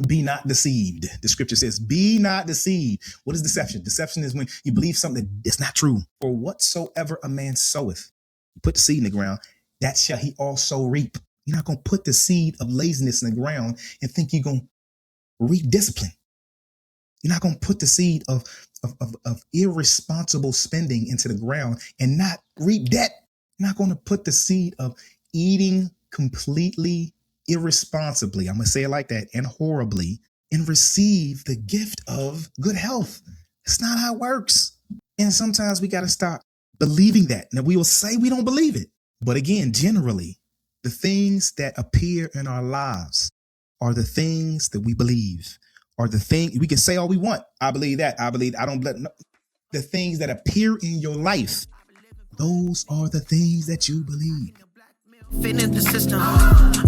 Be not deceived. The scripture says, be not deceived. What is deception? Deception is when you believe something that's not true. For whatsoever a man soweth, you put the seed in the ground, that shall he also reap. You're not going to put the seed of laziness in the ground and think you're going to reap discipline. You're not going to put the seed of irresponsible spending into the ground and not reap debt. You're not going to put the seed of eating completely irresponsibly, I'm going to say it like that, and horribly, and receive the gift of good health. It's not how it works. And sometimes we got to stop believing that. Now, we will say we don't believe it. But again, generally, the things that appear in our lives are the things that we believe, are the thing we can say all we want. I believe that. I believe, I don't believe. No. The things that appear in your life, those are the things that you believe. Fitting the system,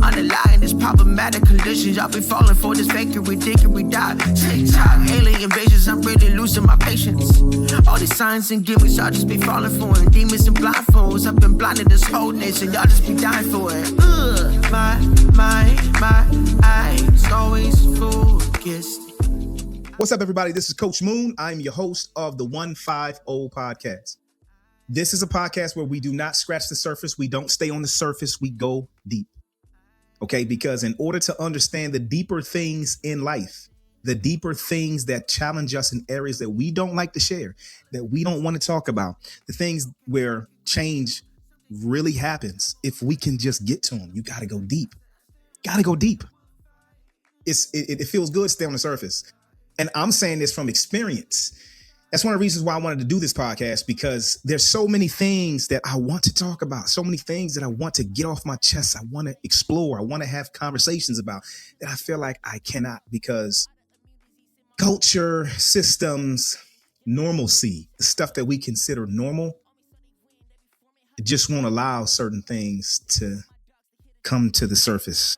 underlying this problematic conditions. Y'all be falling for this fakery, dickery, die. TikTok, alien invasions, I'm really losing my patience. All these signs and gimmicks, y'all just be falling for it. Demons and blindfolds, I've been blinded this whole nation. Y'all just be dying for it. My eyes always focused. What's up, everybody? This is Coach Moon. I'm your host of the 150 Podcast. This is a podcast where we do not scratch the surface. We don't stay on the surface. We go deep. Okay, because in order to understand the deeper things in life, the deeper things that challenge us in areas that we don't like to share, that we don't want to talk about, the things where change really happens, if we can just get to them, you got to go deep. Got to go deep. It feels good to stay on the surface. And I'm saying this from experience. That's one of the reasons why I wanted to do this podcast, because there's so many things that I want to talk about, so many things that I want to get off my chest. I want to explore. I want to have conversations about that. I feel like I cannot, because culture, systems, normalcy, the stuff that we consider normal, it just won't allow certain things to come to the surface.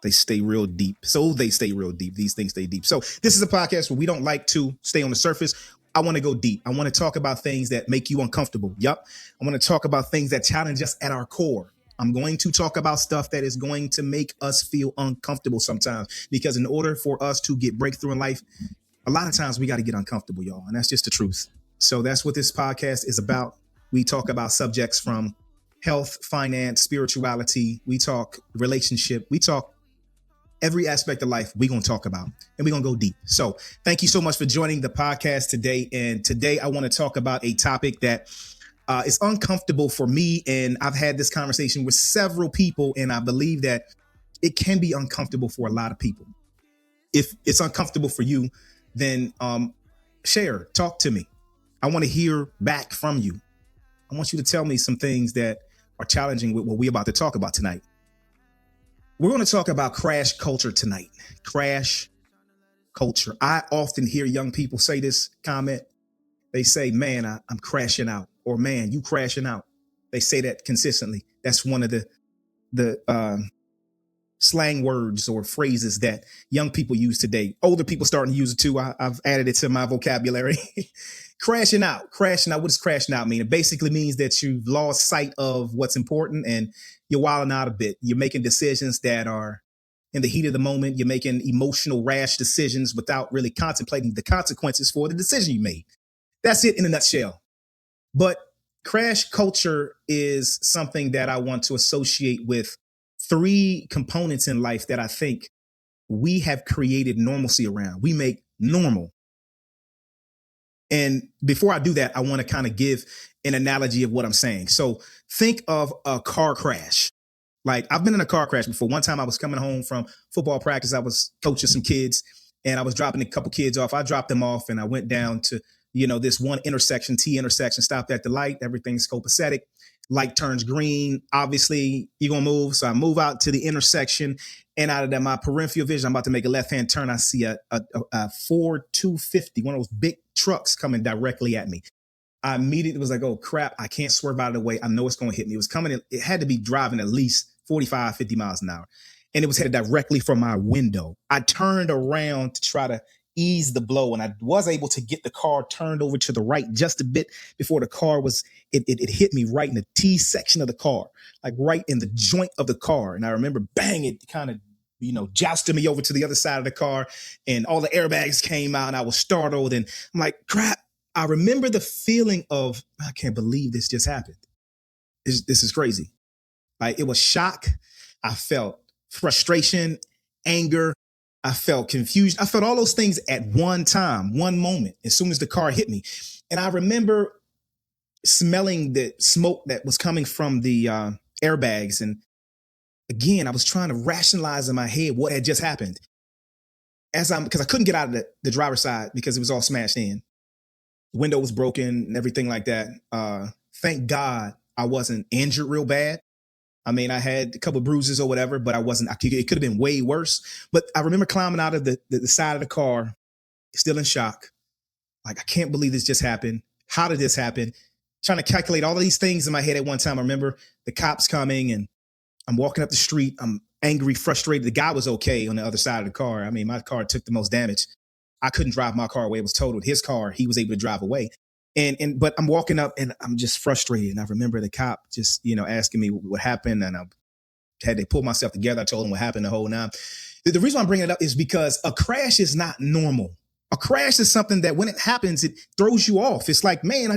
They stay real deep. These things stay deep. So this is a podcast where we don't like to stay on the surface. I want to go deep. I want to talk about things that make you uncomfortable. Yup. I want to talk about things that challenge us at our core. I'm going to talk about stuff that is going to make us feel uncomfortable sometimes, because in order for us to get breakthrough in life, a lot of times we got to get uncomfortable, y'all. And that's just the truth. So that's what this podcast is about. We talk about subjects from health, finance, spirituality. We talk relationship. We talk every aspect of life we're going to talk about, and we're going to go deep. So thank you so much for joining the podcast today. And today I want to talk about a topic that is uncomfortable for me. And I've had this conversation with several people, and I believe that it can be uncomfortable for a lot of people. If it's uncomfortable for you, then share, talk to me. I want to hear back from you. I want you to tell me some things that are challenging with what we're about to talk about tonight. We're going to talk about crash culture tonight. Crash culture. I often hear young people say this comment. They say, man, I'm crashing out, or man, you crashing out. They say that consistently. That's one of the slang words or phrases that young people use today. Older people starting to use it too. I've added it to my vocabulary. Crashing out. Crashing out. What does crashing out mean? It basically means that you've lost sight of what's important and you're wilding out a bit. You're making decisions that are in the heat of the moment. You're making emotional, rash decisions without really contemplating the consequences for the decision you made. That's it in a nutshell. But crash culture is something that I want to associate with three components in life that I think we have created normalcy around. We make normal. And before I do that, I want to kind of give an analogy of what I'm saying. So think of a car crash. Like, I've been in a car crash before. One time I was coming home from football practice. I was coaching some kids and I was dropping a couple kids off. I dropped them off and I went down to, this one intersection, T intersection, stopped at the light. Everything's copacetic. Light turns green. Obviously, you're going to move. So I move out to the intersection, and out of my peripheral vision, I'm about to make a left-hand turn. I see a Ford 250, one of those big trucks coming directly at me. I immediately was like, oh, crap, I can't swerve out of the way. I know it's going to hit me. It was coming in. It had to be driving at least 45, 50 miles an hour. And it was headed directly from my window. I turned around to try to ease the blow, and I was able to get the car turned over to the right just a bit before the car was, it hit me right in the T section of the car, like right in the joint of the car. And I remember, bang, it kind of jousted me over to the other side of the car, and all the airbags came out, and I was startled, and I'm like, crap. I remember the feeling of, I can't believe this just happened. This is crazy. Like, it was shock. I felt frustration, anger. I felt confusion. I felt all those things at one time, one moment, as soon as the car hit me. And I remember smelling the smoke that was coming from the airbags. And again, I was trying to rationalize in my head what had just happened. Because I couldn't get out of the driver's side because it was all smashed in. The window was broken and everything like that. Thank God I wasn't injured real bad. I mean, I had a couple of bruises or whatever, but it could have been way worse. But I remember climbing out of the side of the car, still in shock. Like, I can't believe this just happened. How did this happen? Trying to calculate all of these things in my head at one time. I remember the cops coming, and I'm walking up the street. I'm angry, frustrated. The guy was okay on the other side of the car. I mean, my car took the most damage. I couldn't drive my car away. It was totaled. His car, he was able to drive away. But I'm walking up, and I'm just frustrated. And I remember the cop just, asking me what happened. And I had to pull myself together. I told him what happened the whole night. The reason I'm bringing it up is because a crash is not normal. A crash is something that when it happens, it throws you off. It's like, man,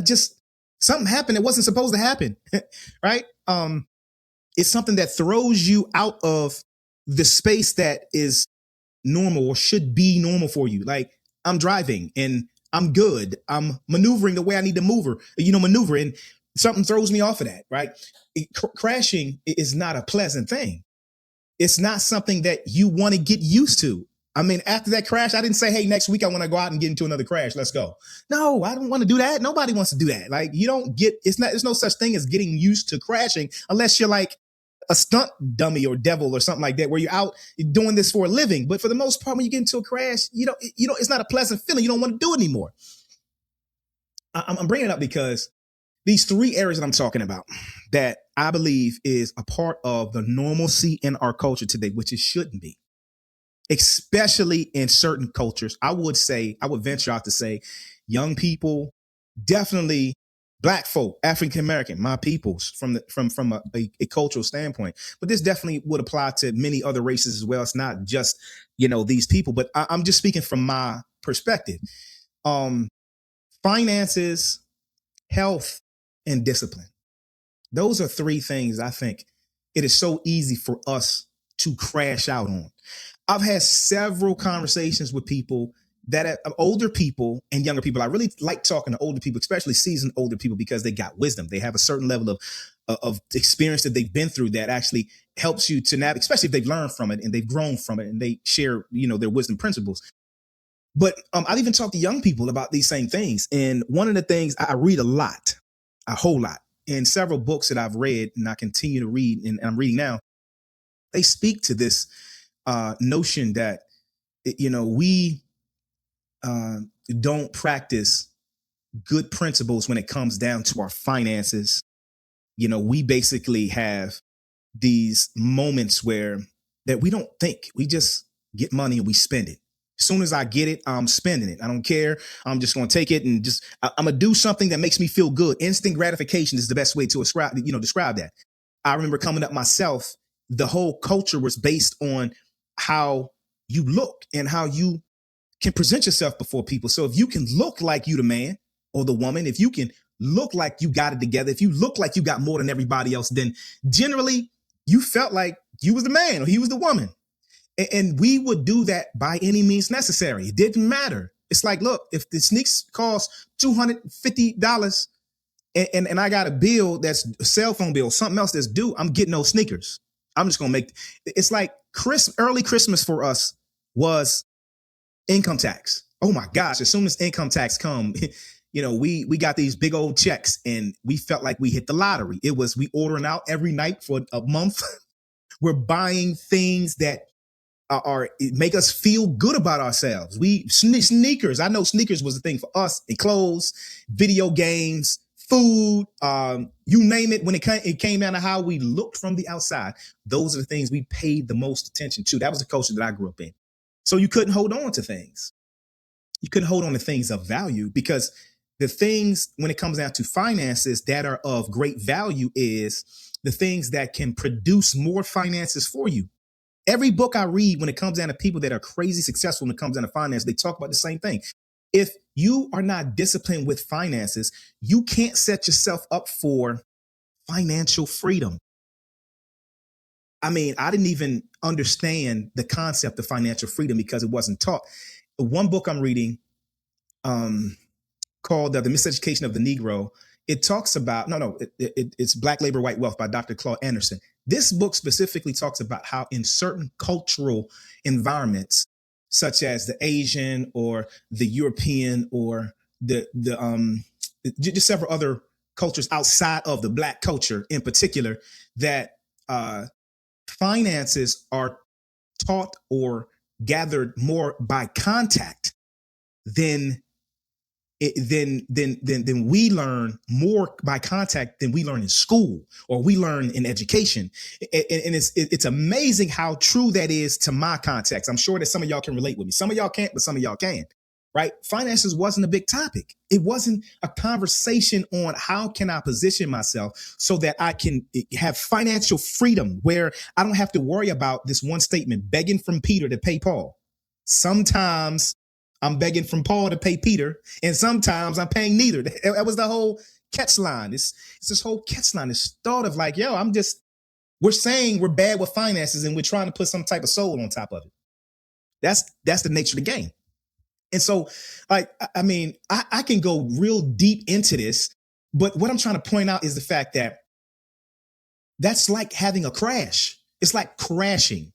something happened that wasn't supposed to happen, right? It's something that throws you out of the space that is normal or should be normal for you. Like, I'm driving and I'm good. I'm maneuvering the way I need to maneuver, and something throws me off of that, right? Crashing is not a pleasant thing. It's not something that you want to get used to. I mean, after that crash, I didn't say, hey, next week I want to go out and get into another crash. Let's go. No, I don't want to do that. Nobody wants to do that. Like, there's no such thing as getting used to crashing unless you're like a stunt dummy or devil or something like that, where you're out doing this for a living. But for the most part, when you get into a crash, it's not a pleasant feeling. You don't want to do it anymore. I'm bringing it up because these three areas that I'm talking about that I believe is a part of the normalcy in our culture today, which it shouldn't be, especially in certain cultures. I would venture out to say young people, definitely Black folk, African American, my peoples, from a cultural standpoint. But this definitely would apply to many other races as well. It's not just these people, but I'm just speaking from my perspective. Finances, health, and discipline. Those are three things I think it is so easy for us to crash out on. I've had several conversations with people that are older people and younger people. I really like talking to older people, especially seasoned older people, because they got wisdom. They have a certain level of experience that they've been through that actually helps you to navigate, especially if they've learned from it and they've grown from it and they share, their wisdom principles. But I've even talked to young people about these same things. And one of the things I read a whole lot, in several books that I've read and I continue to read and I'm reading now, they speak to this notion that, we don't practice good principles when it comes down to our finances. We basically have these moments that we don't think. We just get money and we spend it. As soon as I get it, I'm spending it. I don't care. I'm just going to take it and I'm going to do something that makes me feel good. Instant gratification is the best way to describe that. I remember coming up myself, the whole culture was based on how you look and how you can present yourself before people. So if you can look like you the man or the woman, if you can look like you got it together, if you look like you got more than everybody else, then generally you felt like you was the man or he was the woman. And we would do that by any means necessary. It didn't matter. It's like, look, if the sneaks cost $250 and I got a bill that's a cell phone bill, something else that's due, I'm getting those sneakers. I'm just going to it's like early Christmas for us was income tax. Oh my gosh. As soon as income tax come, we got these big old checks and we felt like we hit the lottery. We ordering out every night for a month. We're buying things that make us feel good about ourselves. Sneakers. I know sneakers was the thing for us. And clothes, video games, food, you name it. When it came down to how we looked from the outside, those are the things we paid the most attention to. That was the culture that I grew up in. So you couldn't hold on to things. You couldn't hold on to things of value, because the things, when it comes down to finances that are of great value, is the things that can produce more finances for you. Every book I read, when it comes down to people that are crazy successful when it comes down to finance, they talk about the same thing. If you are not disciplined with finances, you can't set yourself up for financial freedom. I mean, I didn't even understand the concept of financial freedom because it wasn't taught. The one book I'm reading, called The Miseducation of the Negro, it talks about, it's Black Labor, White Wealth by Dr. Claude Anderson. This book specifically talks about how in certain cultural environments, such as the Asian or the European or the just several other cultures outside of the Black culture in particular, that finances are taught or gathered more by contact than then we learn more by contact than we learn in school or we learn in education. And it's amazing how true that is to my context. I'm sure that some of y'all can relate with me. Some of y'all can't, but some of y'all can, right? Finances wasn't a big topic. It wasn't a conversation on how can I position myself so that I can have financial freedom where I don't have to worry about this one statement, begging from Peter to pay Paul. Sometimes I'm begging from Paul to pay Peter, and sometimes I'm paying neither. That was the whole catch line. It's this whole catch line. This thought of like, we're saying we're bad with finances and we're trying to put some type of soul on top of it. That's the nature of the game. And so, like, I mean, I can go real deep into this, but what I'm trying to point out is the fact that that's like having a crash. It's like crashing.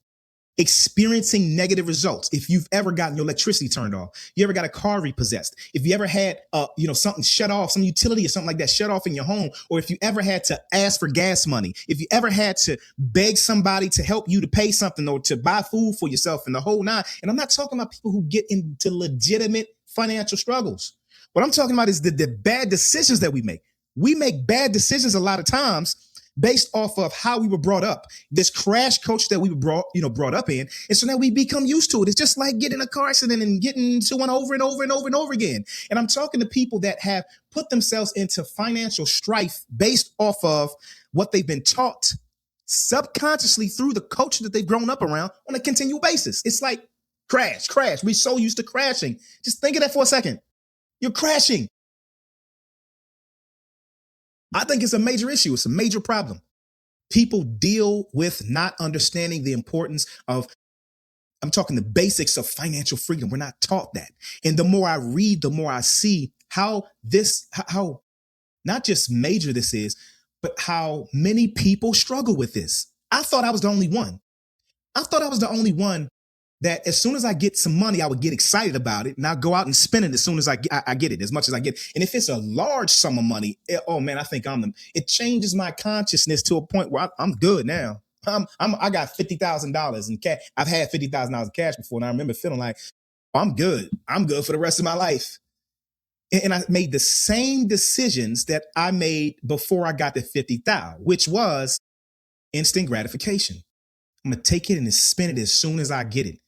Experiencing negative results. If you've ever gotten your electricity turned off, you ever got a car repossessed, if you ever had something shut off, some utility or something like that shut off in your home, or if you ever had to ask for gas money, if you ever had to beg somebody to help you to pay something or to buy food for yourself and the whole nine. And I'm not talking about people who get into legitimate financial struggles. What I'm talking about is the bad decisions that we make. We make bad decisions a lot of times based off of how we were brought up, this crash coach that we were brought up in. And so now we become used to it. It's just like getting in a car accident and getting into one over and over and over and over again. And I'm talking to people that have put themselves into financial strife based off of what they've been taught subconsciously through the culture that they've grown up around on a continual basis. It's like crash. We're so used to crashing. Just think of that for a second. You're crashing. I think it's a major issue. It's a major problem. People deal with not understanding the importance of, I'm talking the basics of financial freedom. We're not taught that. And the more I read, the more I see how not just major this is, but how many people struggle with this. I thought I was the only one. That as soon as I get some money, I would get excited about it and I'll go out and spend it as soon as I get it, as much as I get. And if it's a large sum of money, I think it changes my consciousness to a point where I'm good now. I got $50,000 in cash. I've had $50,000 in cash before, and I remember feeling like, I'm good. I'm good for the rest of my life. And I made the same decisions that I made before I got to 50,000, which was instant gratification. I'm going to take it and spend it as soon as I get it.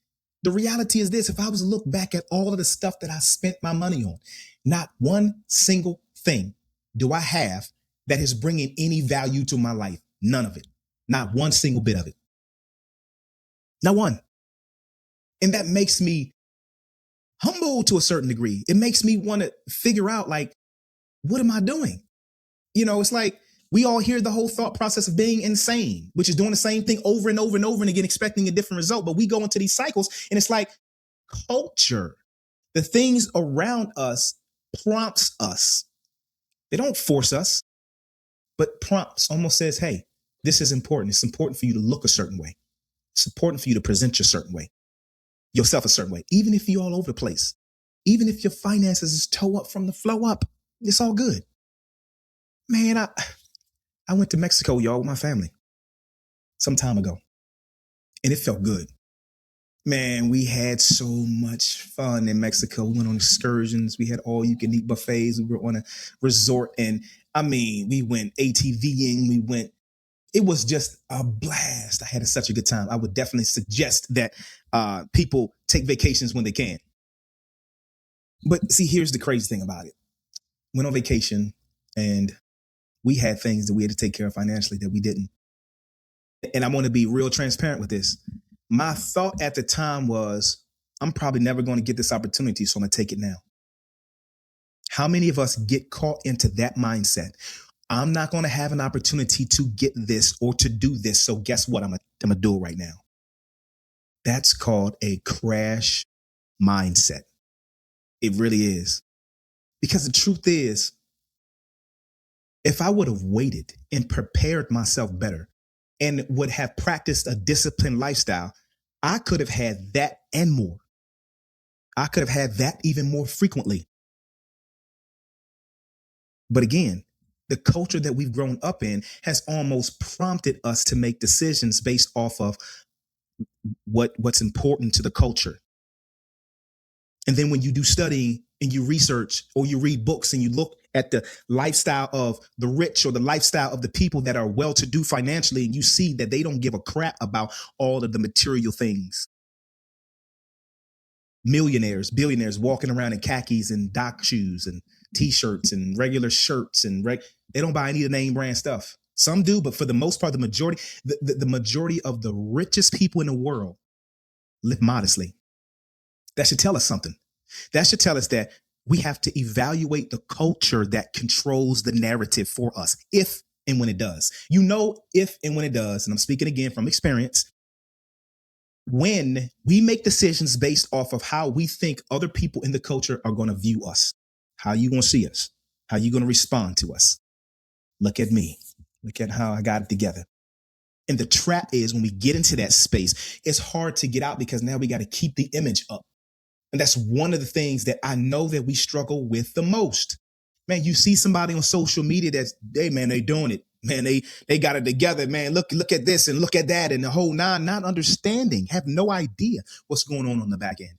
The reality is this: if I was to look back at all of the stuff that I spent my money on, not one single thing do I have that is bringing any value to my life. None of it. Not one single bit of it. Not one. And that makes me humble to a certain degree. It makes me want to figure out, like, what am I doing? It's like we all hear the whole thought process of being insane, which is doing the same thing over and over and over and again, expecting a different result. But we go into these cycles and it's like culture, the things around us prompts us. They don't force us, but prompts, almost says, hey, this is important. It's important for you to look a certain way. It's important for you to present yourself a certain way, even if you're all over the place, even if your finances is toe up from the flow up, it's all good. Man, I went to Mexico, y'all, with my family some time ago, and it felt good. Man, we had so much fun in Mexico. We went on excursions. We had all you can eat buffets. We were on a resort, and we went ATVing. It was just a blast. I had such a good time. I would definitely suggest that people take vacations when they can. But see, here's the crazy thing about it. Went on vacation and we had things that we had to take care of financially that we didn't. And I want to be real transparent with this. My thought at the time was, I'm probably never going to get this opportunity, so I'm going to take it now. How many of us get caught into that mindset? I'm not going to have an opportunity to get this or to do this, so guess what? I'm going to do it right now. That's called a crash mindset. It really is. Because the truth is, if I would have waited and prepared myself better and would have practiced a disciplined lifestyle, I could have had that and more. I could have had that even more frequently. But again, the culture that we've grown up in has almost prompted us to make decisions based off of what's important to the culture. And then when you do studying and you research or you read books and you look at the lifestyle of the rich or the lifestyle of the people that are well-to-do financially, and you see that they don't give a crap about all of the material things. Millionaires, billionaires walking around in khakis and dock shoes and t-shirts and regular shirts and they don't buy any of the name brand stuff. Some do, but for the most part, the majority of the richest people in the world live modestly. That should tell us something. That should tell us that we have to evaluate the culture that controls the narrative for us, if and when it does. If and when it does, and I'm speaking again from experience, when we make decisions based off of how we think other people in the culture are going to view us, how are you going to see us? How are you going to respond to us? Look at me. Look at how I got it together. And the trap is when we get into that space, it's hard to get out because now we got to keep the image up. And that's one of the things that I know that we struggle with the most. Man, you see somebody on social media that's, hey, man, they doing it. Man, they got it together. Man, look at this and look at that and the whole nine, not understanding, have no idea what's going on the back end.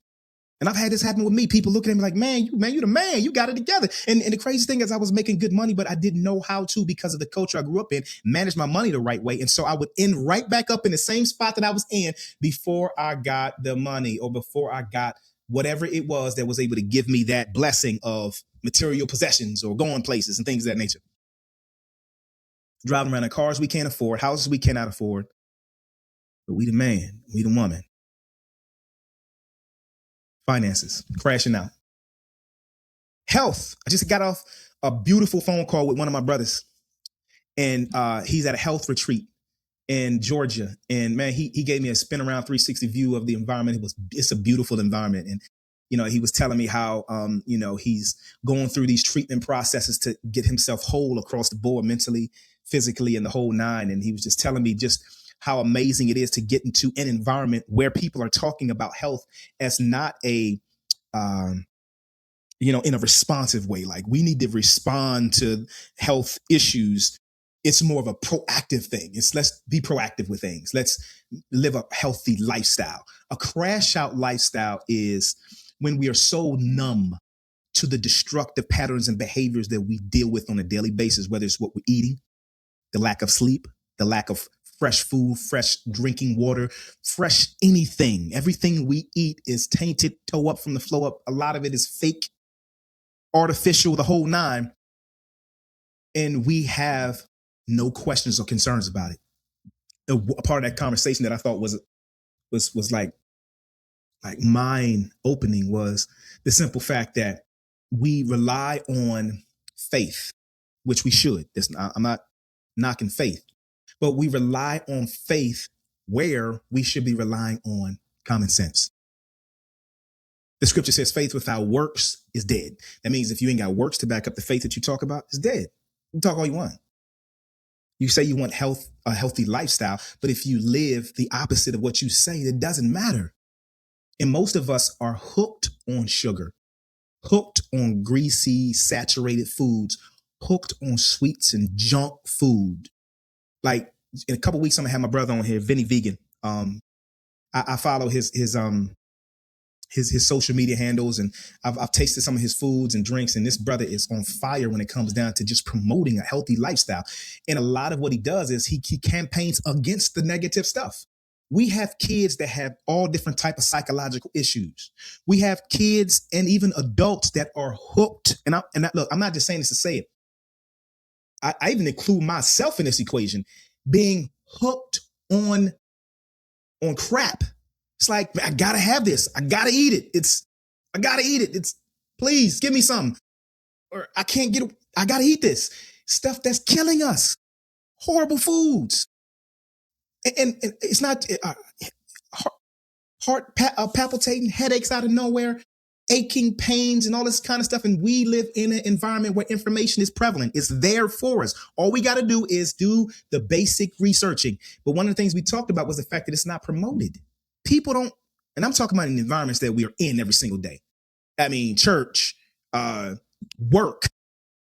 And I've had this happen with me. People looking at me like, man, you the man, you got it together. And the crazy thing is I was making good money, but I didn't know how to, because of the culture I grew up in, manage my money the right way. And so I would end right back up in the same spot that I was in before I got the money or before I got whatever it was that was able to give me that blessing of material possessions or going places and things of that nature. Driving around in cars we can't afford, houses we cannot afford. But we the man, we the woman. Finances, crashing out. Health. I just got off a beautiful phone call with one of my brothers. And he's at a health retreat in Georgia. And man, he gave me a spin around 360 view of the environment. It's a beautiful environment. And, he was telling me how, he's going through these treatment processes to get himself whole across the board, mentally, physically, and the whole nine. And he was just telling me just how amazing it is to get into an environment where people are talking about health as not a, in a responsive way. Like, we need to respond to health issues. It's more of a proactive thing. Let's be proactive with things. Let's live a healthy lifestyle. A crash out lifestyle is when we are so numb to the destructive patterns and behaviors that we deal with on a daily basis, whether it's what we're eating, the lack of sleep, the lack of fresh food, fresh drinking water, fresh anything. Everything we eat is tainted, toe up from the flow up. A lot of it is fake, artificial, the whole nine. And we have no questions or concerns about it. A part of that conversation that I thought was like mind opening was the simple fact that we rely on faith, which we should. I'm not knocking faith, but we rely on faith where we should be relying on common sense. The scripture says faith without works is dead. That means if you ain't got works to back up the faith that you talk about, it's dead. You talk all you want. You say you want a healthy lifestyle, but if you live the opposite of what you say, it doesn't matter. And most of us are hooked on sugar, hooked on greasy, saturated foods, hooked on sweets and junk food. Like, in a couple of weeks, I'm gonna have my brother on here, Vinny Vegan. I follow his social media handles, and I've tasted some of his foods and drinks, and this brother is on fire when it comes down to just promoting a healthy lifestyle. And a lot of what he does is he campaigns against the negative stuff. We have kids that have all different type of psychological issues. We have kids and even adults that are hooked. And look, I'm not just saying this to say it. I even include myself in this equation, being hooked on crap. It's like, I gotta have this. I gotta eat it. I gotta eat it. Please give me some. Or I gotta eat this. Stuff that's killing us. Horrible foods. And it's not palpitating, headaches out of nowhere, aching pains and all this kind of stuff. And we live in an environment where information is prevalent. It's there for us. All we got to do is do the basic researching. But one of the things we talked about was the fact that it's not promoted. People don't, and I'm talking about in the environments that we are in every single day. I mean, church, work.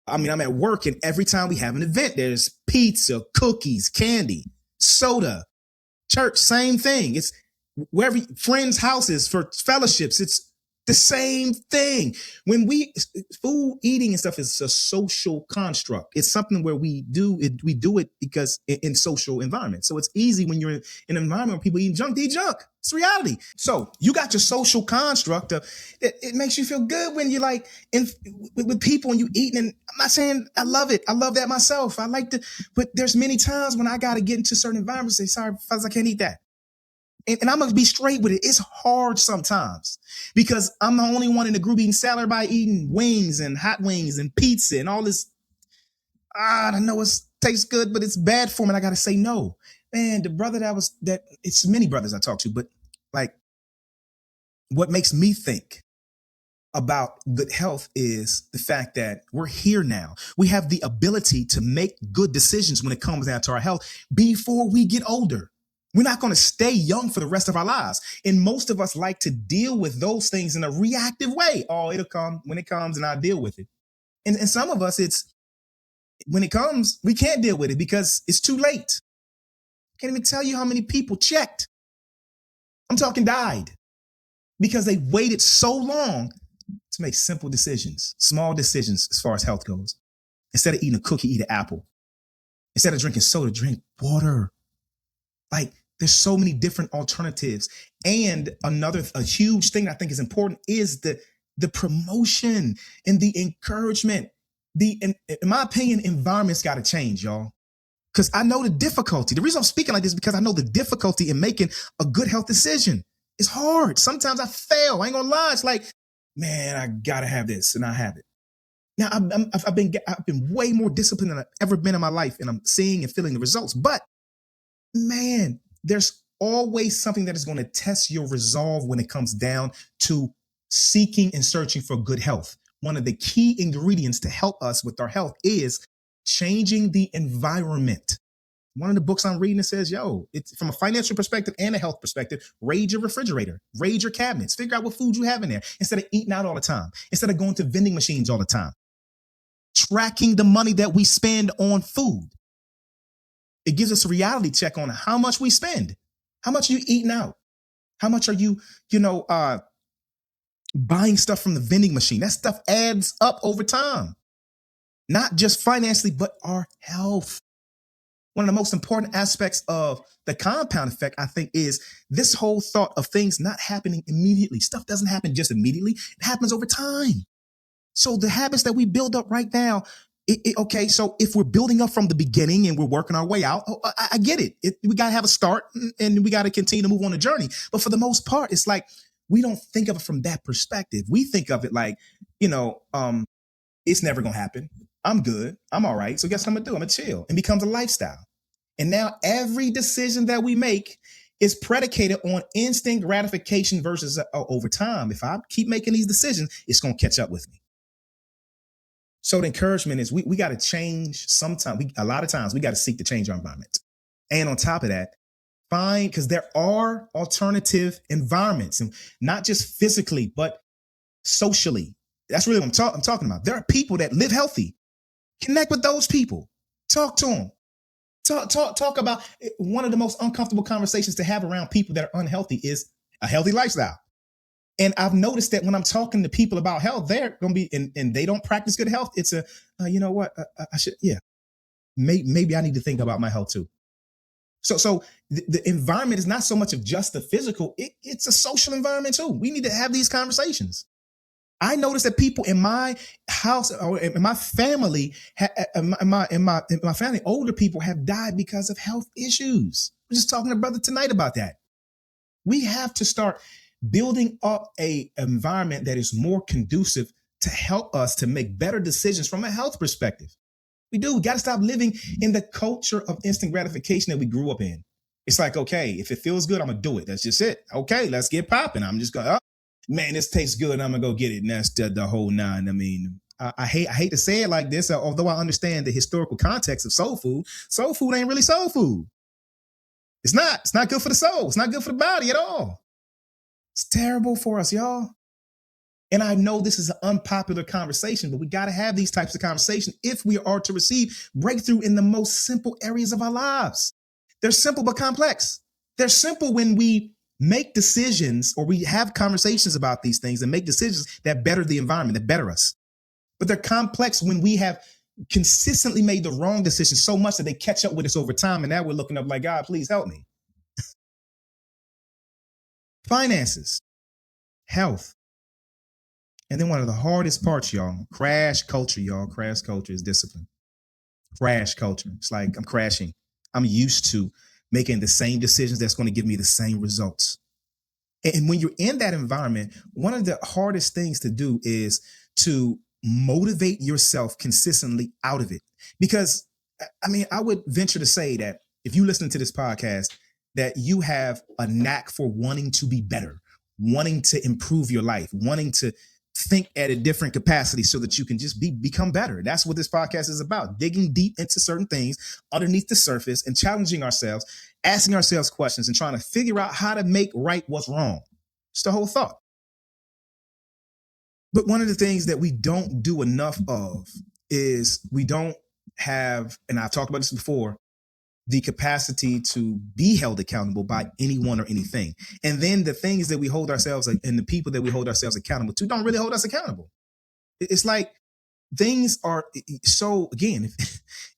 I mean, I'm at work, and every time we have an event, there's pizza, cookies, candy, soda. Church, same thing. It's wherever, friends' houses for fellowships. It's the same thing. When food eating and stuff is a social construct. It's something where we do it because in social environments. So it's easy when you're in an environment where people eat junk, eat junk. It's reality. So you got your social construct it makes you feel good when you're like with people and you eating. And I'm not saying I love it. I love that myself. I like to, but there's many times when I got to get into certain environments and say, sorry, fellas, I can't eat that. And I'm going to be straight with it. It's hard sometimes because I'm the only one in the group eating salad by eating wings and hot wings and pizza and all this. I know it tastes good, but it's bad for me. And I got to say no. Man, the brother it's many brothers I talk to, but like what makes me think about good health is the fact that we're here now. We have the ability to make good decisions when it comes down to our health before we get older. We're not going to stay young for the rest of our lives. And most of us like to deal with those things in a reactive way. Oh, it'll come when it comes and I'll deal with it. And some of us, it's when it comes, we can't deal with it because it's too late. Can't even tell you how many people checked. I'm talking died because they waited so long to make simple decisions, small decisions as far as health goes. Instead of eating a cookie, eat an apple. Instead of drinking soda, drink water. Like there's so many different alternatives. And a huge thing that I think is important is the promotion and the encouragement. In my opinion, environment's got to change, y'all. Because I know the difficulty. The reason I'm speaking like this is because I know the difficulty in making a good health decision. It's hard. Sometimes I fail. I ain't gonna lie. It's like, man, I gotta have this, and I have it. Now I've been way more disciplined than I've ever been in my life, and I'm seeing and feeling the results. But man, there's always something that is going to test your resolve when it comes down to seeking and searching for good health. One of the key ingredients to help us with our health is changing the environment. One of the books I'm reading, it says, it's from a financial perspective and a health perspective, raid your refrigerator, raid your cabinets, figure out what food you have in there instead of eating out all the time, instead of going to vending machines all the time, tracking the money that we spend on food. It gives us a reality check on how much we spend. How much are you eating out? How much are you, buying stuff from the vending machine? That stuff adds up over time. Not just financially, but our health. One of the most important aspects of the compound effect, I think, is this whole thought of things not happening immediately. Stuff doesn't happen just immediately. It happens over time. So the habits that we build up right now, okay, so if we're building up from the beginning and we're working our way out, I get it. We got to have a start and we got to continue to move on the journey. But for the most part, it's like we don't think of it from that perspective. We think of it like, it's never going to happen. I'm good. I'm all right. So guess what I'm going to do? I'm going to chill. It becomes a lifestyle. And now every decision that we make is predicated on instant gratification versus over time. If I keep making these decisions, it's going to catch up with me. So the encouragement is we got to change sometime. A lot of times we got to seek to change our environment. And on top of that, because there are alternative environments, and not just physically, but socially. That's really what I'm talking about. There are people that live healthy. Connect with those people. Talk to them. Talk about one of the most uncomfortable conversations to have around people that are unhealthy is a healthy lifestyle. And I've noticed that when I'm talking to people about health, they're going to be, and they don't practice good health. It's you know what? I should, maybe I need to think about my health too. So the environment is not so much of just the physical. It's a social environment too. We need to have these conversations. I noticed that people in my house or in my family, in my family, older people have died because of health issues. I was just talking to a brother tonight about that. We have to start building up a environment that is more conducive to help us to make better decisions from a health perspective. We do. We got to stop living in the culture of instant gratification that we grew up in. It's like, okay, if it feels good, I'm going to do it. That's just it. Okay, let's get popping. I'm just going, oh, man, this tastes good. I'm going to go get it. And that's the whole nine. I mean, I hate to say it like this, although I understand the historical context of soul food. Soul food ain't really soul food. It's not. It's not good for the soul. It's not good for the body at all. It's terrible for us, y'all. And I know this is an unpopular conversation, but we got to have these types of conversations if we are to receive breakthrough in the most simple areas of our lives. They're simple but complex. They're simple when we make decisions or we have conversations about these things and make decisions that better the environment, that better us. But they're complex when we have consistently made the wrong decisions so much that they catch up with us over time. And now we're looking up like, God, please help me. Finances, health. And then one of the hardest parts, y'all, crash culture, y'all. Crash culture is discipline. Crash culture. It's like I'm crashing. I'm used to making the same decisions that's going to give me the same results. And when you're in that environment, one of the hardest things to do is to motivate yourself consistently out of it. Because, I mean, I would venture to say that if you listen to this podcast, that you have a knack for wanting to be better, wanting to improve your life, wanting to think at a different capacity so that you can just become better. That's what this podcast is about, digging deep into certain things underneath the surface and challenging ourselves, asking ourselves questions and trying to figure out how to make right what's wrong. It's the whole thought. But one of the things that we don't do enough of is we don't have, and I've talked about this before, the capacity to be held accountable by anyone or anything. And then the things that we hold ourselves and the people that we hold ourselves accountable to don't really hold us accountable. It's like things are so, again,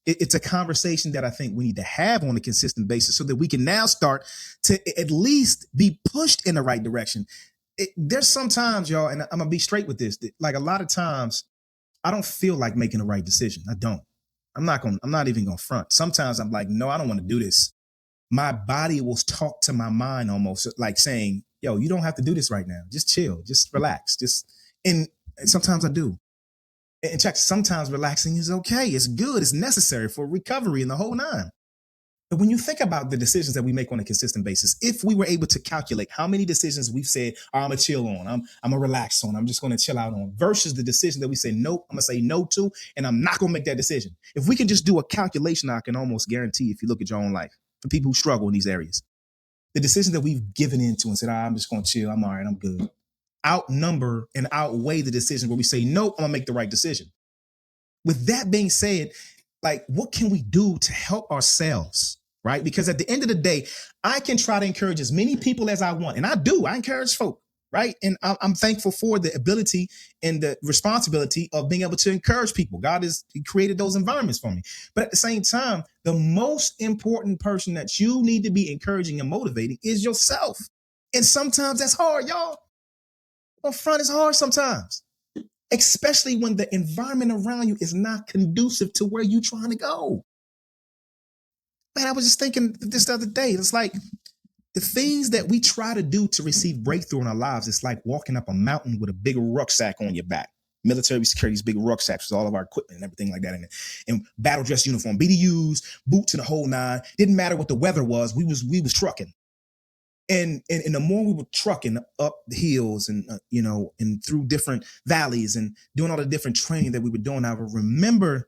it's a conversation that I think we need to have on a consistent basis so that we can now start to at least be pushed in the right direction. There's sometimes, y'all, and I'm gonna be straight with this, like a lot of times I don't feel like making the right decision. I don't. I'm not even gonna front. Sometimes I'm like, no, I don't want to do this. My body will talk to my mind almost like saying, yo, you don't have to do this right now. Just chill, just relax. And sometimes I do. And check, sometimes relaxing is okay. It's good. It's necessary for recovery and the whole nine. But when you think about the decisions that we make on a consistent basis, if we were able to calculate how many decisions we've said, oh, I'm gonna chill on, I'm gonna relax on, I'm just gonna chill out on, versus the decision that we say, nope, I'm gonna say no to, and I'm not gonna make that decision. If we can just do a calculation, I can almost guarantee if you look at your own life, for people who struggle in these areas, the decisions that we've given into and said, I'm just gonna chill, I'm all right, I'm good, outnumber and outweigh the decision where we say, nope, I'm gonna make the right decision. With that being said, like, what can we do to help ourselves? Right? Because at the end of the day, I can try to encourage as many people as I want. And I do. I encourage folk. Right? And I'm thankful for the ability and the responsibility of being able to encourage people. He created those environments for me. But at the same time, the most important person that you need to be encouraging and motivating is yourself. And sometimes that's hard, y'all. Up front is hard sometimes, especially when the environment around you is not conducive to where you're trying to go. Man, I was just thinking this the other day. It's like the things that we try to do to receive breakthrough in our lives, it's like walking up a mountain with a big rucksack on your back. Military security's big rucksacks with all of our equipment and everything like that in it. And battle dress uniform, BDUs, boots and the whole nine. Didn't matter what the weather was. We was trucking. And the more we were trucking up the hills and, and through different valleys and doing all the different training that we were doing, I would remember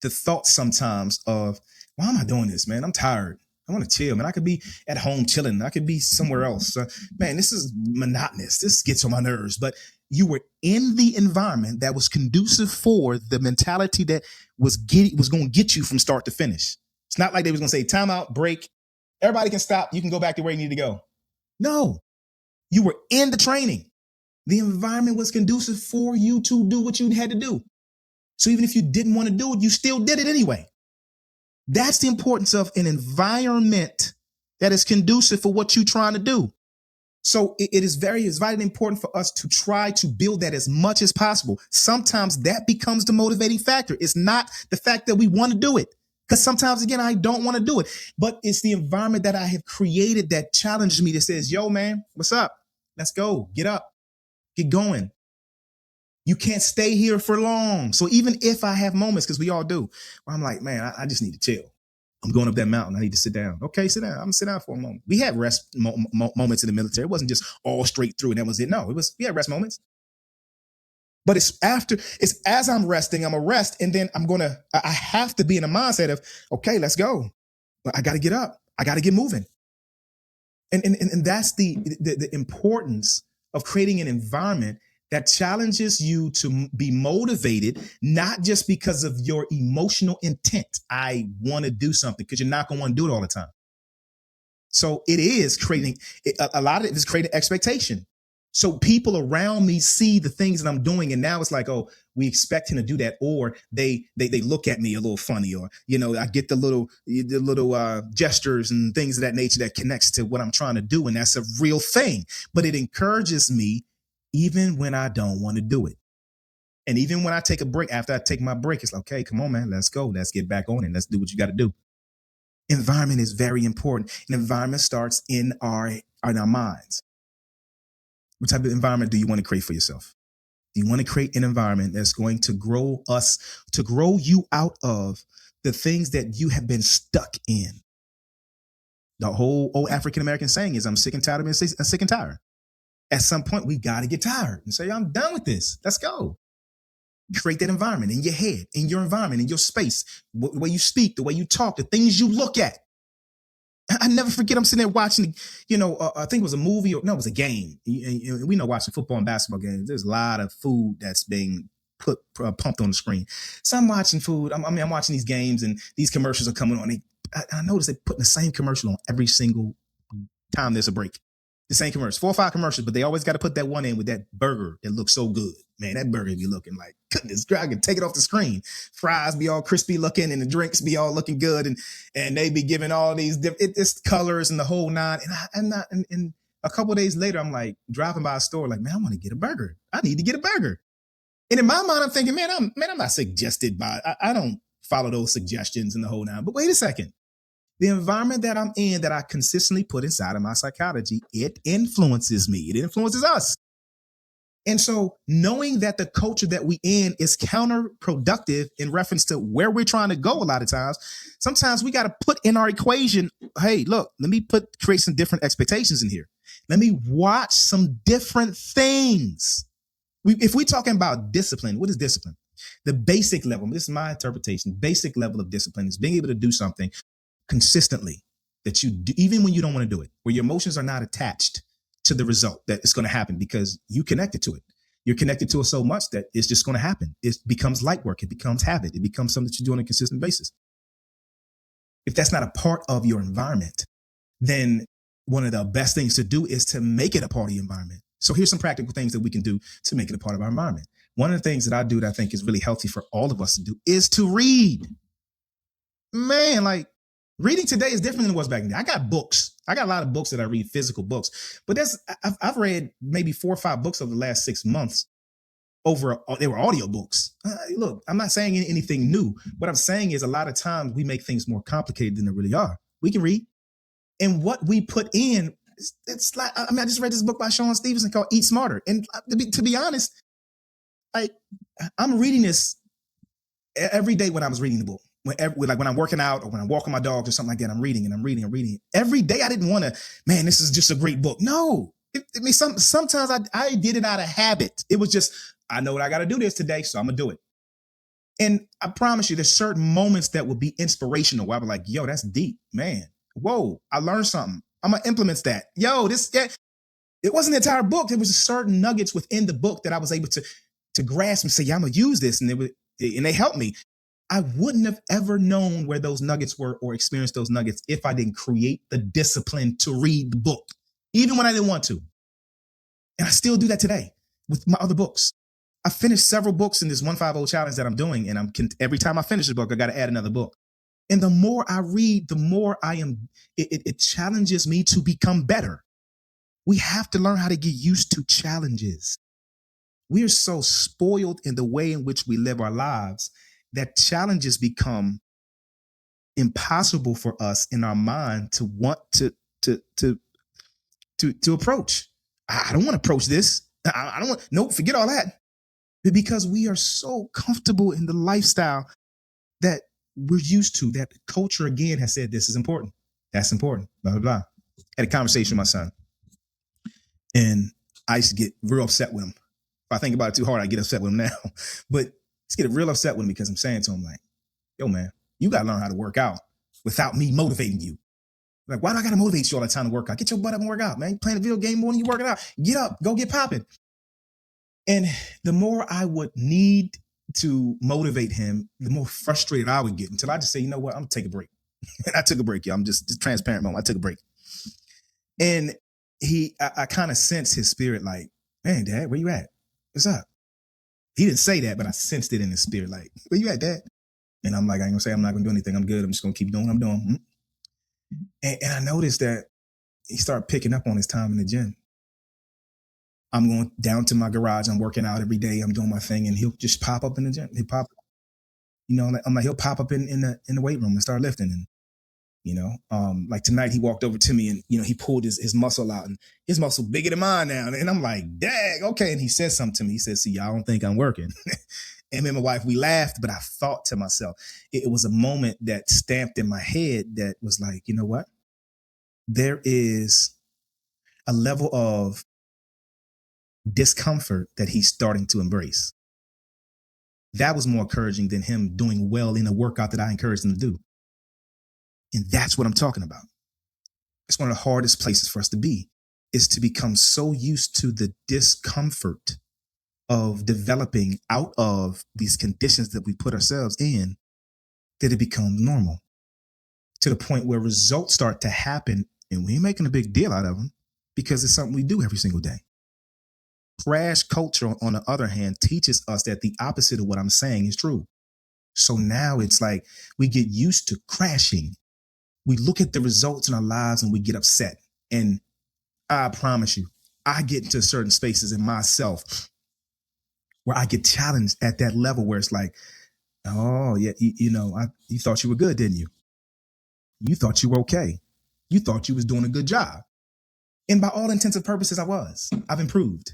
the thought sometimes of, why am I doing this, man? I'm tired. I want to chill, man. I could be at home chilling. I could be somewhere else. Man, this is monotonous. This gets on my nerves. But you were in the environment that was conducive for the mentality that was going to get you from start to finish. It's not like they was going to say, time out, break. Everybody can stop. You can go back to where you need to go. No, you were in the training. The environment was conducive for you to do what you had to do. So even if you didn't want to do it, you still did it anyway. That's the importance of an environment that is conducive for what you're trying to do. So it's vitally important for us to try to build that as much as possible. Sometimes that becomes the motivating factor. It's not the fact that we want to do it. Because sometimes, again, I don't want to do it. But it's the environment that I have created that challenges me, that says, yo, man, what's up? Let's go. Get up. Get going. You can't stay here for long. So even if I have moments, because we all do, where I'm like, man, I just need to chill. I'm going up that mountain. I need to sit down. Okay, sit down. I'm gonna sit down for a moment. We had rest moments in the military. It wasn't just all straight through and that was it. No, we had rest moments. But it's as I'm resting, I'm a rest, and then I have to be in a mindset of, okay, let's go. But I got to get up. I got to get moving. And that's the importance of creating an environment that challenges you to be motivated, not just because of your emotional intent. I want to do something, because you're not going to want to do it all the time. So it is creating, a lot of it is creating expectation. So people around me see the things that I'm doing, and now it's like, oh, we expect him to do that, or they look at me a little funny, or I get the little gestures and things of that nature that connects to what I'm trying to do, and that's a real thing. But it encourages me even when I don't want to do it, and even when I take a break. After I take my break, it's like, okay, come on, man, let's go, let's get back on it, let's do what you got to do. Environment is very important. An environment starts in our minds. What type of environment do you want to create for yourself? Do you want to create an environment that's going to grow you out of the things that you have been stuck in? The whole old African-American saying is, I'm sick and tired of being sick and tired. At some point, we got to get tired and say, I'm done with this. Let's go. Create that environment in your head, in your environment, in your space, the way you speak, the way you talk, the things you look at. I never forget, I'm sitting there watching, I think it was a movie, it was a game. We know, watching football and basketball games, there's a lot of food that's being pumped on the screen. So I'm watching food. I'm watching these games, and these commercials are coming on. I noticed they're putting the same commercial on every single time there's a break. The same commercial, 4 or 5 commercials, but they always got to put that one in with that burger that looks so good. Man, that burger be looking like, goodness, I can take it off the screen. Fries be all crispy looking, and the drinks be all looking good, and they be giving all these it's colors and the whole nine. And a couple of days later, I'm like driving by a store, like, man, I want to get a burger. I need to get a burger. And in my mind, I'm thinking, I'm not suggested by. I don't follow those suggestions and the whole nine. But wait a second. The environment that I'm in, that I consistently put inside of my psychology, it influences me. It influences us. And so knowing that the culture that we in is counterproductive in reference to where we're trying to go, a lot of times, sometimes we got to put in our equation, hey, look, let me create some different expectations in here. Let me watch some different things. If we're talking about discipline, what is discipline? The basic level, this is my interpretation, basic level of discipline is being able to do something consistently that you do, even when you don't want to do it, where your emotions are not attached to the result that it's going to happen, because you connected to it. You're connected to it so much that it's just going to happen. It becomes light work. It becomes habit. It becomes something that you do on a consistent basis. If that's not a part of your environment, then one of the best things to do is to make it a part of your environment. So here's some practical things that we can do to make it a part of our environment. One of the things that I do that I think is really healthy for all of us to do is to read. Man, like, reading today is different than it was back then. I got books. I got a lot of books that I read, physical books. But I've read maybe 4 or 5 books over the last 6 months. They were audio books. Look, I'm not saying anything new. What I'm saying is, a lot of times we make things more complicated than they really are. We can read. And what we put in, it's like, I just read this book by Sean Stevenson called Eat Smarter. And to be honest, I'm reading this every day when I was reading the book. When I'm working out or when I'm walking my dogs or something like that, I'm reading. Every day I didn't want to, man, this is just a great book. No, sometimes I did it out of habit. It was just, I know what I got to do this today, so I'm going to do it. And I promise you, there's certain moments that will be inspirational where I'll be like, yo, that's deep, man. Whoa, I learned something. I'm going to implement that. Yo, it wasn't the entire book. There was certain nuggets within the book that I was able to grasp and say, yeah, I'm going to use this. And they helped me. I wouldn't have ever known where those nuggets were or experienced those nuggets if I didn't create the discipline to read the book, even when I didn't want to. And I still do that today with my other books. I finished several books in this 150 challenge that I'm doing. And every time I finish a book, I got to add another book. And the more I read, the more it challenges me to become better. We have to learn how to get used to challenges. We are so spoiled in the way in which we live our lives that challenges become impossible for us in our mind to want to approach. I don't want to approach this. I don't want, nope, forget all that. Because we are so comfortable in the lifestyle that we're used to, that culture again has said this is important. That's important. Blah, blah, blah. Had a conversation with my son. And I used to get real upset with him. If I think about it too hard, I get upset with him now. But just get real upset with him because I'm saying to him, like, yo, man, you got to learn how to work out without me motivating you. Like, why do I got to motivate you all the time to work out? Get your butt up and work out, man. You playing a video game more than you working out. Get up, go get popping. And the more I would need to motivate him, the more frustrated I would get until I just say, you know what, I'm going to take a break. And I took a break, y'all. I'm just transparent moment. I took a break. And I kind of sensed his spirit like, man, Dad, where you at? What's up? He didn't say that, but I sensed it in his spirit like, where you at, Dad? And I'm like, I ain't gonna say I'm not gonna do anything. I'm good. I'm just gonna keep doing what I'm doing. And I noticed that he started picking up on his time in the gym. I'm going down to my garage. I'm working out every day. I'm doing my thing, and he'll just pop up in the gym. He'll pop, I'm like, he'll pop up in the weight room and start lifting. And like tonight, he walked over to me and he pulled his muscle out, and his muscle bigger than mine now. And I'm like, dang, okay. And he said something to me. He said, "See, I don't think I'm working." And me and my wife, we laughed, but I thought to myself, it was a moment that stamped in my head that was like, you know what? There is a level of discomfort that he's starting to embrace. That was more encouraging than him doing well in a workout that I encouraged him to do. And that's what I'm talking about. It's one of the hardest places for us to be, is to become so used to the discomfort of developing out of these conditions that we put ourselves in, that it becomes normal to the point where results start to happen and we ain't making a big deal out of them because it's something we do every single day. Crash culture, on the other hand, teaches us that the opposite of what I'm saying is true. So now it's like we get used to crashing. We look at the results in our lives and we get upset. And I promise you, I get into certain spaces in myself where I get challenged at that level where it's like, oh, yeah, you thought you were good, didn't you? You thought you were okay. You thought you was doing a good job. And by all intents and purposes, I was. I've improved.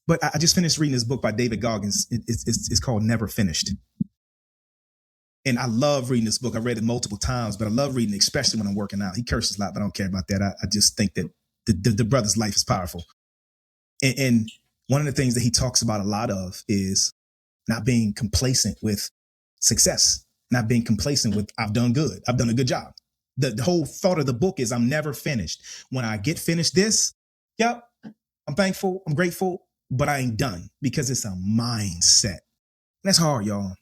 But I just finished reading this book by David Goggins. It's called Never Finished. And I love reading this book. I read it multiple times, but I love reading it, especially when I'm working out. He curses a lot, but I don't care about that. I just think that the brother's life is powerful. And one of the things that he talks about a lot of is not being complacent with success, not being complacent with, I've done good. I've done a good job. The whole thought of the book is I'm never finished. When I get finished this, yep, I'm thankful, I'm grateful, but I ain't done, because it's a mindset. And that's hard, y'all.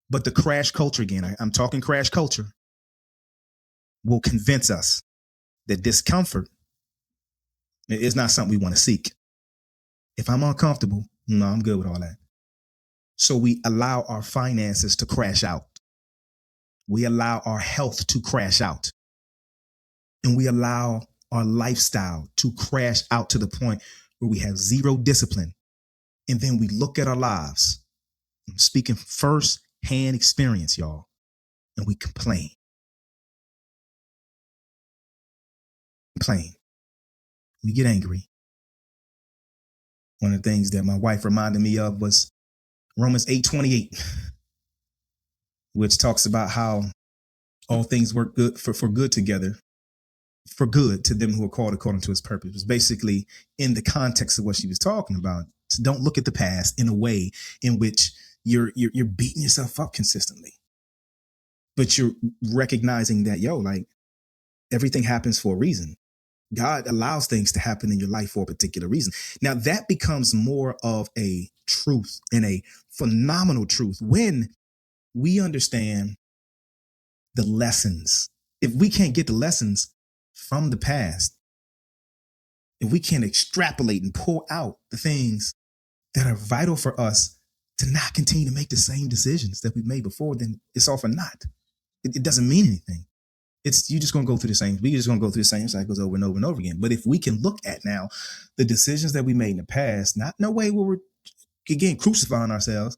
But the crash culture, again, I'm talking crash culture, will convince us that discomfort is not something we want to seek. If I'm uncomfortable, no, I'm good with all that. So we allow our finances to crash out. We allow our health to crash out. And we allow our lifestyle to crash out to the point where we have zero discipline. And then we look at our lives. I'm speaking first-hand experience, y'all. And we complain. We get angry. One of the things that my wife reminded me of was Romans 8:28, which talks about how all things work good for good together, for good to them who are called according to his purpose. It was basically in the context of what she was talking about. So don't look at the past in a way in which you're beating yourself up consistently, but you're recognizing that, like, everything happens for a reason. God allows things to happen in your life for a particular reason. Now that becomes more of a truth, and a phenomenal truth, when we understand the lessons. If we can't get the lessons from the past, if we can't extrapolate and pull out the things that are vital for us to not continue to make the same decisions that we've made before, then it's all for naught. It doesn't mean anything. You're just going to go through the same. We're just going to go through the same cycles over and over and over again. But if we can look at now the decisions that we made in the past, not in a way where we're again crucifying ourselves,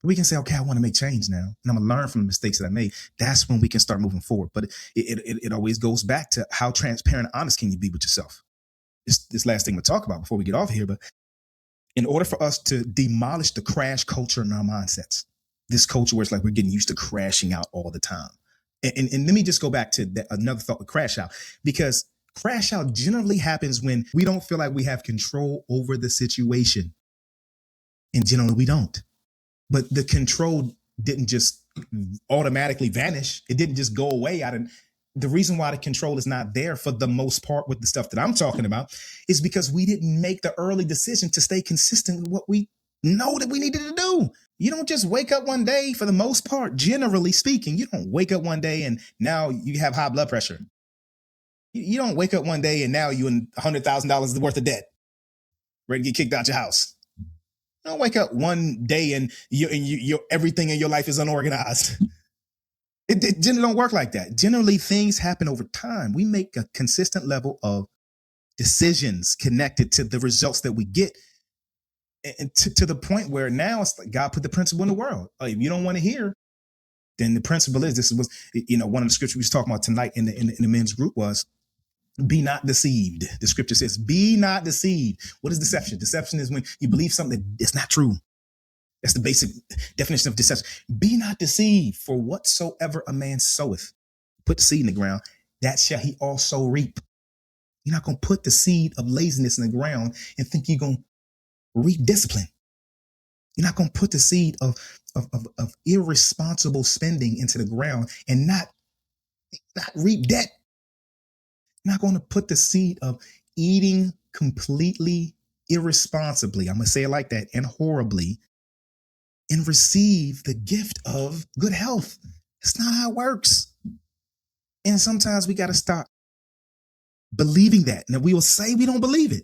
We can say, okay, I want to make change now, and I'm gonna learn from the mistakes that I made. That's when we can start moving forward. But it always goes back to how transparent and honest can you be with yourself. This last thing we'll talk about before we get off here, but in order for us to demolish the crash culture in our mindsets, this culture where it's like we're getting used to crashing out all the time. And let me just go back to another thought with crash out, because crash out generally happens when we don't feel like we have control over the situation. And generally we don't. But the control didn't just automatically vanish. It didn't just go away. The reason why the control is not there for the most part with the stuff that I'm talking about is because we didn't make the early decision to stay consistent with what we know that we needed to do. You don't just wake up one day, for the most part, generally speaking, you don't wake up one day and now you have high blood pressure. You don't wake up one day and now you're in $100,000 worth of debt, ready to get kicked out your house. You don't wake up one day and you everything in your life is unorganized. It generally don't work like that. Generally, things happen over time. We make a consistent level of decisions connected to the results that we get, and to the point where now it's like God put the principle in the world. If you don't want to hear, then the principle is, this was, one of the scriptures we was talking about tonight in the men's group was, be not deceived. The scripture says, be not deceived. What is deception? Deception is when you believe something that's not true. That's the basic definition of deception. Be not deceived, for whatsoever a man soweth, put the seed in the ground, that shall he also reap. You're not going to put the seed of laziness in the ground and think you're going to reap discipline. You're not going to put the seed of irresponsible spending into the ground and not reap debt. You're not going to put the seed of eating completely irresponsibly, I'm going to say it like that, and horribly, and receive the gift of good health. It's not how it works. And sometimes we got to stop believing that. Now, we will say we don't believe it.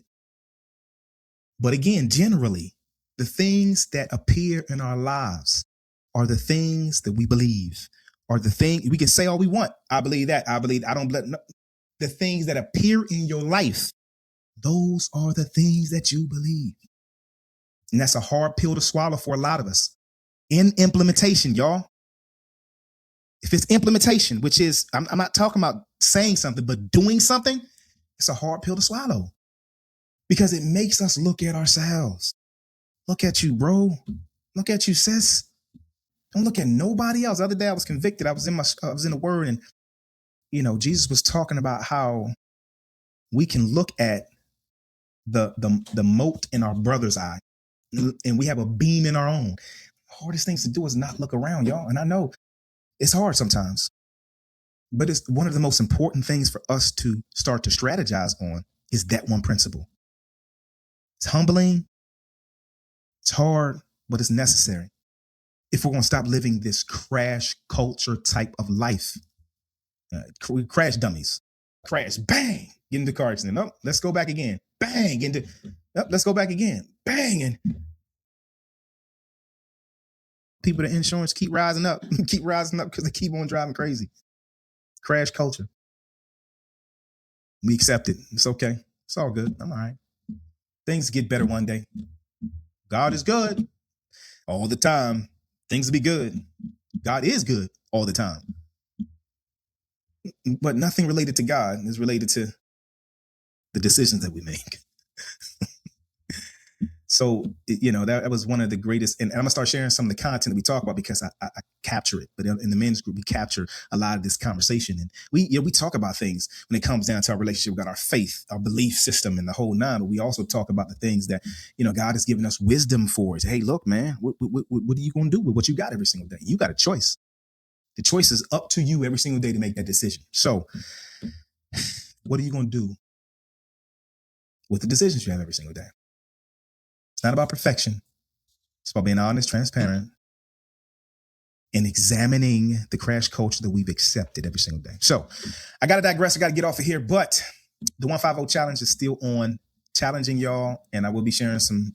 But again, generally, the things that appear in our lives are the things that we believe, are the thing we can say all we want. I believe that. I don't believe. No. The things that appear in your life, those are the things that you believe. And that's a hard pill to swallow for a lot of us. In implementation, y'all. If it's implementation, which is, I'm not talking about saying something, but doing something, it's a hard pill to swallow. Because it makes us look at ourselves. Look at you, bro. Look at you, sis. Don't look at nobody else. The other day I was convicted. I was in the word, and Jesus was talking about how we can look at the mote in our brother's eye, and we have a beam in our own. The hardest things to do is not look around, y'all. And I know it's hard sometimes, but it's one of the most important things for us to start to strategize on is that one principle. It's humbling. It's hard, but it's necessary. If we're going to stop living this crash culture type of life, we crash dummies, crash, bang, get into the car accident. Oh, let's go back again. Bang, let's go back again. Bang. And people, the insurance keep rising up because they keep on driving crazy. Crash culture. We accept it. It's okay. It's all good. I'm all right. Things get better one day. God is good all the time. Things will be good. God is good all the time. But nothing related to God is related to the decisions that we make. So, that was one of the greatest, and I'm gonna start sharing some of the content that we talk about because I capture it. But in the men's group, we capture a lot of this conversation, and we talk about things when it comes down to our relationship. We got our faith, our belief system, and the whole nine. But we also talk about the things that God has given us wisdom for. Is, hey, look, man, what are you gonna do with what you got every single day? You got a choice. The choice is up to you every single day to make that decision. So, what are you gonna do with the decisions you have every single day? It's not about perfection. It's about being honest, transparent, and examining the crash culture that we've accepted every single day. So I got to digress. I got to get off of here. But the 150 challenge is still on, challenging y'all. And I will be sharing some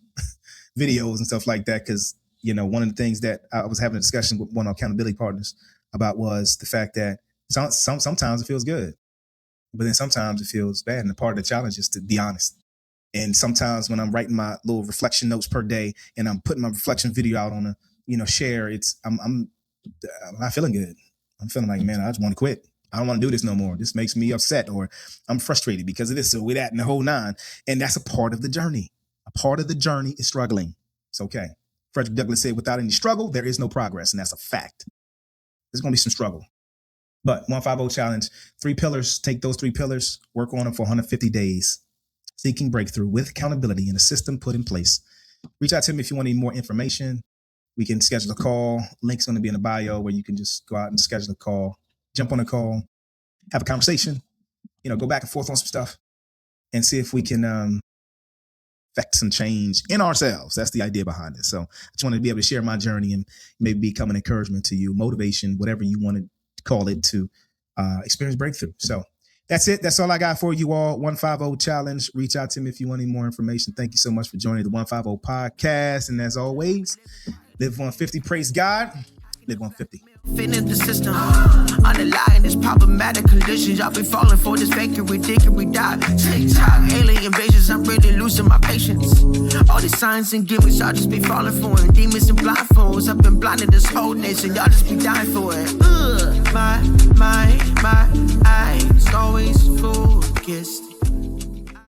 videos and stuff like that. Because, one of the things that I was having a discussion with one of our accountability partners about was the fact that sometimes it feels good, but then sometimes it feels bad. And the part of the challenge is to be honest. And sometimes when I'm writing my little reflection notes per day and I'm putting my reflection video out on share. I'm not feeling good. I'm feeling like, man, I just want to quit. I don't want to do this no more. This makes me upset, or I'm frustrated because of this or with that and the whole nine. And that's a part of the journey. A part of the journey is struggling. It's okay. Frederick Douglass said, without any struggle, there is no progress. And that's a fact. There's going to be some struggle. But 150 challenge, 3 pillars, take those 3 pillars, work on them for 150 days, seeking breakthrough with accountability and a system put in place. Reach out to me if you want any more information. We can schedule a call. Link's going to be in the bio where you can just go out and schedule a call, jump on a call, have a conversation, go back and forth on some stuff and see if we can affect some change in ourselves. That's the idea behind it. So I just wanted to be able to share my journey and maybe become an encouragement to you, motivation, whatever you want to call it, to experience breakthrough. So that's it. That's all I got for you all. 150 challenge. Reach out to me if you want any more information. Thank you so much for joining the 150 podcast. And as always, live 150. Praise God. Live 150. Fitting the system, underlying this problematic conditions. Y'all been falling for this fakery, dickery, die. TikTok, alien invasions, I'm really losing my patience. All these signs and gimmicks, y'all just be falling for it. Demons and blindfolds, I've been blinded this whole nation. Y'all just be dying for it. My eyes